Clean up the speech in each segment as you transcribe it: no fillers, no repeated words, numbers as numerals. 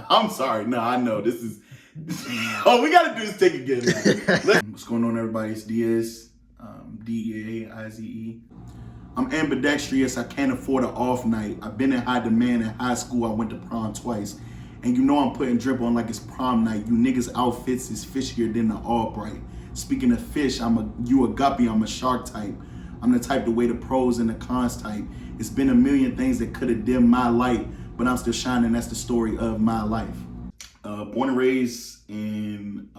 I'm sorry. No, I know this is. Oh, we gotta do this take again. What's going on, everybody? It's Deaize, Deaize. I'm ambidextrous. I can't afford an off night. I've been in high demand in high school. I went to prom twice, and you know I'm putting drip on like it's prom night. You niggas' outfits is fishier than the Albright. Speaking of fish, you a guppy. I'm a shark type. I'm the type to weigh the pros and the cons type. It's been a million things that could have dimmed my light, but I'm still shining. That's the story of my life. Born and raised in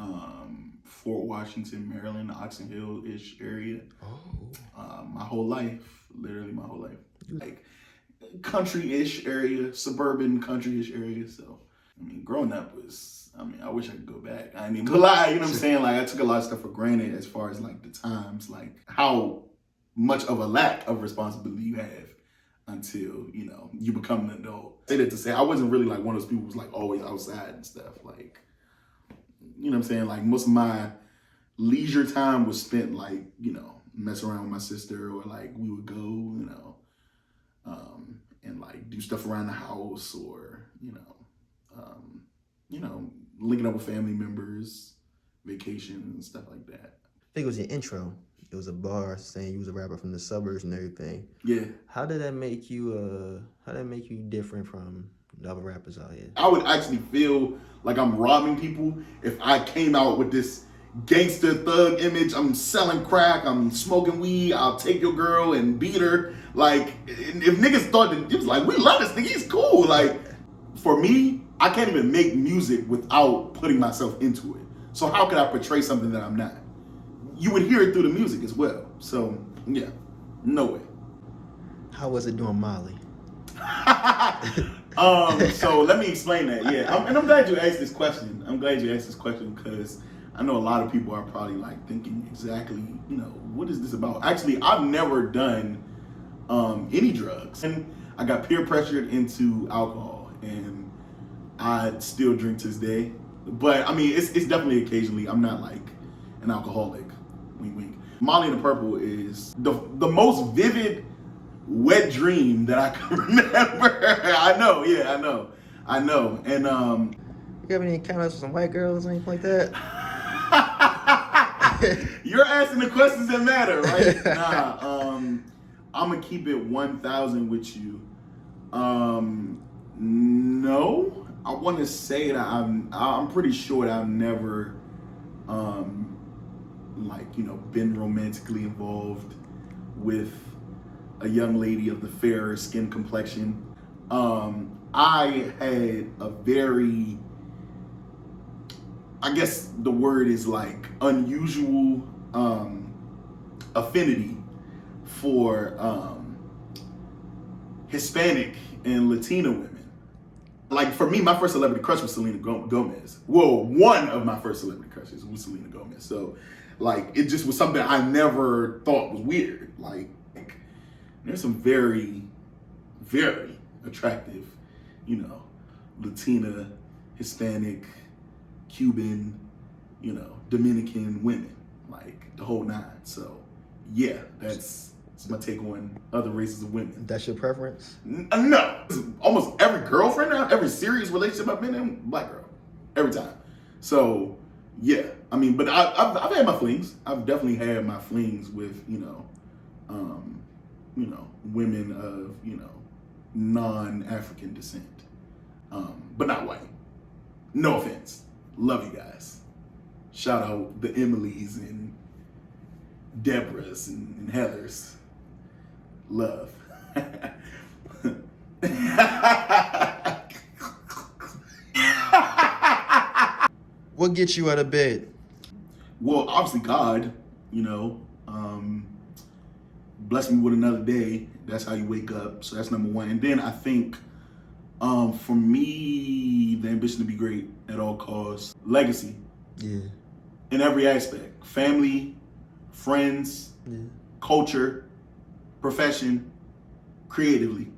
Fort Washington, Maryland, Oxon Hill-ish area. My whole life, literally my whole life. Like country-ish area, suburban country-ish area. So, I mean, growing up was, I wish I could go back. I mean, but lie, you know what I'm saying? Like, I took a lot of stuff for granted as far as like the times, like how much of a lack of responsibility you have until, you know, you become an adult. I say that to say I wasn't really like one of those people who's like always outside and stuff. Like, you know what I'm saying? Like most of my leisure time was spent like, you know, messing around with my sister, or like we would go, you know, and like do stuff around the house, or, you know, linking up with family members, vacations and stuff like that. I think it was your intro. It was a bar saying you was a rapper from the suburbs and everything. Yeah. How did that make you different from the other rappers out here? I would actually feel like I'm robbing people if I came out with this gangster thug image. I'm selling crack, I'm smoking weed, I'll take your girl and beat her. Like, if niggas thought that it was like, we love this nigga, he's cool. Like, for me, I can't even make music without putting myself into it. So how could I portray something that I'm not? You would hear it through the music as well. So, yeah, no way. How was it doing Molly? So let me explain that. Yeah, I'm glad you asked this question. I'm glad you asked this question because I know a lot of people are probably like thinking exactly, you know, what is this about? Actually, I've never done any drugs, and I got peer pressured into alcohol, and I still drink to this day. But I mean, it's definitely occasionally. I'm not like an alcoholic. Wink, wink. Molly in the Purple is the most vivid wet dream that I can remember. I know, yeah, I know. And You have any encounters with some white girls or anything like that? You're asking the questions that matter, right? Nah, I'm gonna keep it 1,000 with you. No, I want to say that I'm pretty sure that I've never like, you know, been romantically involved with a young lady of the fairer skin complexion. I had a very, I guess the word is like unusual affinity for Hispanic and Latina women. Like for me, my first celebrity crush was Selena Gomez. Well, one of my first celebrity crushes was Selena Gomez. So like, it just was something I never thought was weird. Like, there's some very, very attractive, you know, Latina, Hispanic, Cuban, you know, Dominican women, like the whole nine. So yeah, that's my take on other races of women. That's your preference? No, almost every girlfriend, every serious relationship I've been in, black girl, every time. So yeah, I mean, but I've had my flings. I've definitely had my flings with, you know, women of, you know, non-African descent, but not white. No offense. Love you guys. Shout out the Emilys and Deborahs and Heathers. Love. What gets you out of bed? Well, obviously God, you know, bless me with another day. That's how you wake up. So that's number one. And then I think for me, the ambition to be great at all costs. Legacy. Yeah. In every aspect. Family, friends, culture, profession, creatively.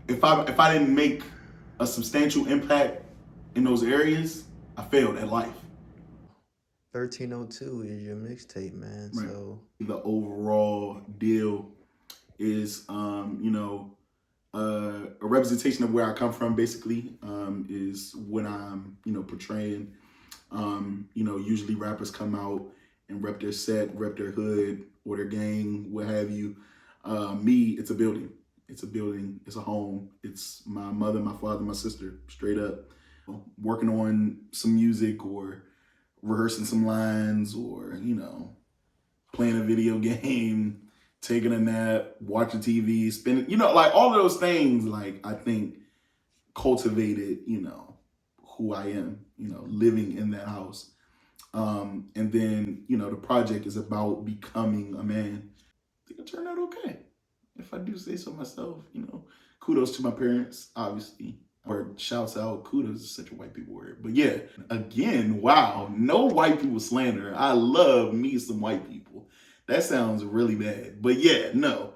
If I didn't make a substantial impact in those areas, I failed at life. 1302 is your mixtape, man. Right. So the overall deal is, you know, a representation of where I come from, basically, is what I'm, portraying. Usually rappers come out and rep their set, rep their hood or their gang, what have you. Me, it's a building. It's a building. It's a home. It's my mother, my father, my sister, straight up. Working on some music or rehearsing some lines or, playing a video game, taking a nap, watching TV, spending, like all of those things, like I think cultivated, who I am, living in that house. And then, the project is about becoming a man. I think it turned out okay. If I do say so myself, kudos to my parents, obviously. Or shouts out, kudos is such a white people word. But yeah, again, wow, no white people slander. I love me some white people. That sounds really bad. But yeah, no.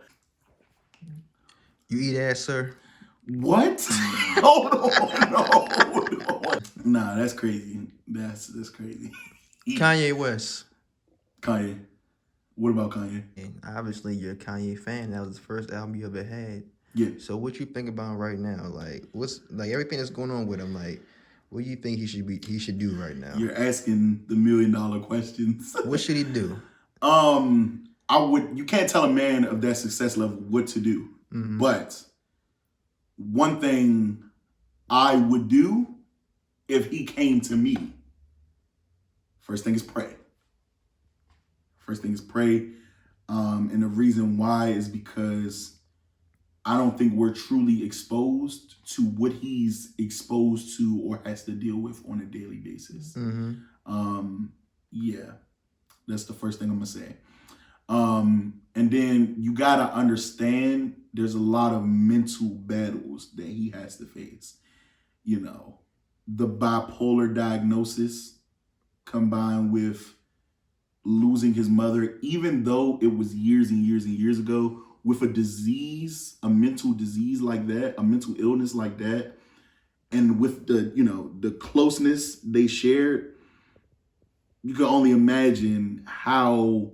You eat ass, sir? What? Hold on, no, hold on. Nah, that's crazy. That's crazy. Kanye West. Kanye. What about Kanye? And obviously, you're a Kanye fan. That was the first album you ever had. Yeah. So what you think about right now? Like, what's like everything that's going on with him? Like, what do you think he should do right now? You're asking the $1 million questions. What should he do? You can't tell a man of that success level what to do. Mm-hmm. But one thing I would do if he came to me, first thing is pray. And the reason why is because I don't think we're truly exposed to what he's exposed to or has to deal with on a daily basis. Mm-hmm. Yeah, that's the first thing I'm gonna say. And then you gotta understand there's a lot of mental battles that he has to face. The bipolar diagnosis combined with losing his mother, even though it was years and years and years ago, with a disease, a mental disease like that, a mental illness like that, and with the closeness they shared, you can only imagine how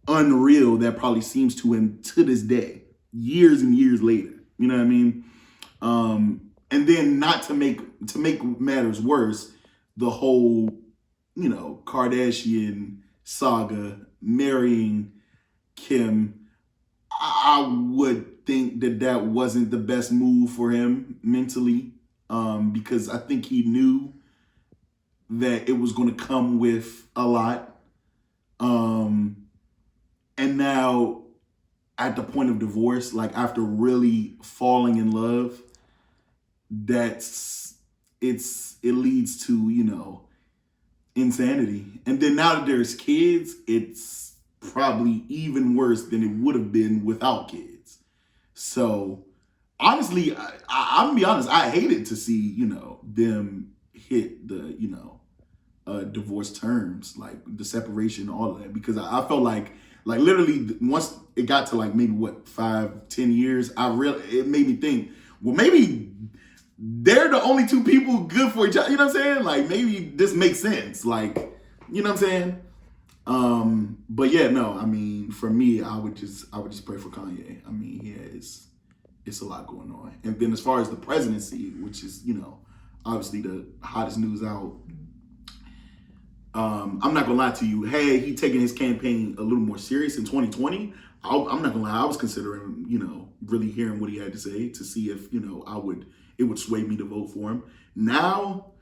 unreal that probably seems to him to this day, years and years later. You know what I mean? And then not to make matters worse, the whole, Kardashian saga, marrying Kim, I would think that wasn't the best move for him mentally, because I think he knew that it was going to come with a lot. And now at the point of divorce, like after really falling in love, it leads to, insanity. And then now that there's kids, it's probably even worse than it would have been without kids. So honestly, I'm gonna be honest, I hated to see, them hit the, divorce terms, like the separation, all of that, because I felt like literally once it got to like maybe 5-10 years, it made me think, well, maybe they're the only two people good for each other. You know what I'm saying? Like maybe this makes sense. Like, you know what I'm saying? But yeah, no, I mean, for me, I would just pray for Kanye. I mean, it's a lot going on. And then as far as the presidency, which is, obviously the hottest news out, I'm not gonna lie to you. Hey, he taking his campaign a little more serious in 2020. I'm not gonna lie. I was considering, really hearing what he had to say to see if, it would sway me to vote for him. Now,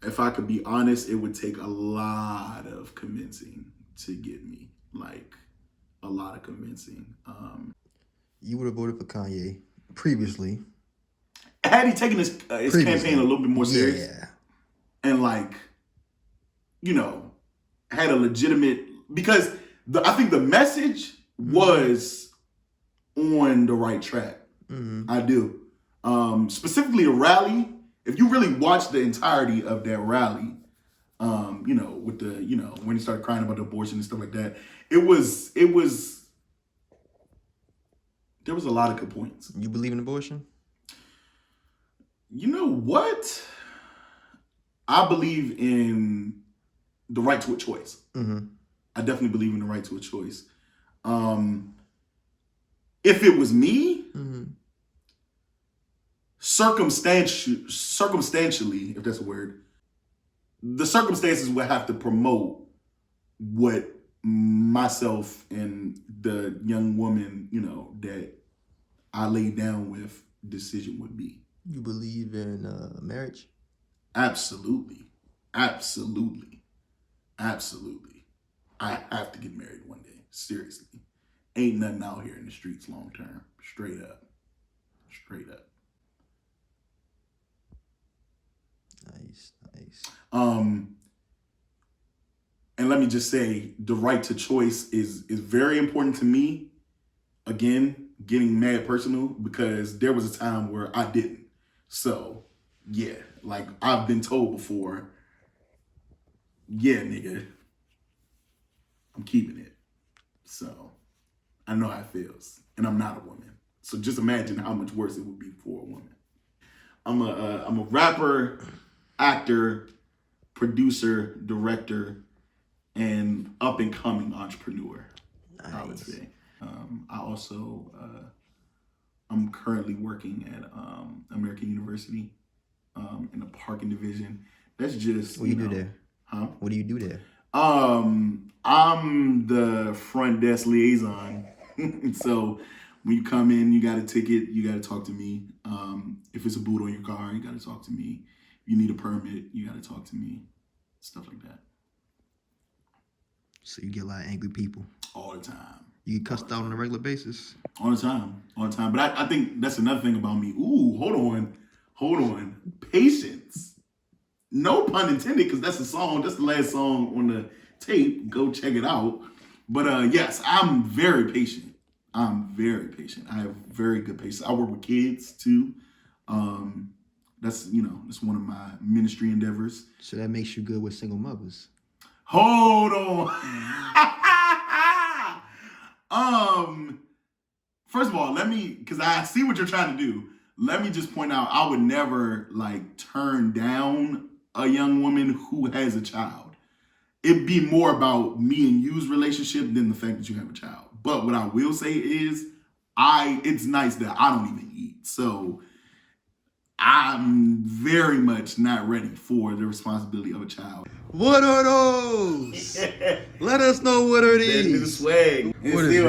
if I could be honest, it would take a lot of convincing to get me, like a lot of convincing. You would have voted for Kanye previously. Had he taken his campaign a little bit more serious, and had a legitimate, because I think the message was on the right track. Mm-hmm. I do. Specifically the rally, if you really watch the entirety of that rally, with the, when he started crying about the abortion and stuff like that, there was a lot of good points. You believe in abortion? You know what? I believe in the right to a choice. Mm-hmm. I definitely believe in the right to a choice. If it was me, mm-hmm. circumstantially, if that's a word, the circumstances would have to promote what myself and the young woman, that I laid down with decision would be. You believe in marriage? Absolutely. Absolutely. Absolutely. I have to get married one day. Seriously. Ain't nothing out here in the streets long term. Straight up. Straight up. Nice. And let me just say, the right to choice is very important to me. Again, getting mad personal, because there was a time where I didn't. So, yeah, like I've been told before, yeah, nigga, I'm keeping it. So, I know how it feels, and I'm not a woman. So just imagine how much worse it would be for a woman. I'm a rapper, actor, producer, director, and up and coming entrepreneur. Nice. I would say. I also I'm currently working at American University in the parking division. That's just What do you do there? Huh? What do you do there? I'm the front desk liaison. So when you come in, you got a ticket, you got to talk to me. If it's a boot on your car, you got to talk to me. If you need a permit, you got to talk to me. Stuff like that. So you get a lot of angry people all the time. You get cussed out on a regular basis? All the time. But I think that's another thing about me. Ooh, hold on. Patience. No pun intended, because that's the last song on the tape. Go check it out. But yes, I'm very patient. I have very good patience. I work with kids too. That's one of my ministry endeavors. So that makes you good with single mothers. Hold on. First of all, because I see what you're trying to do. Let me just point out, I would never turn down a young woman who has a child. It'd be more about me and you's relationship than the fact that you have a child. But what I will say is, it's nice that I don't even eat. So I'm very much not ready for the responsibility of a child. What are those? Let us know what are these. That new swag. What is it?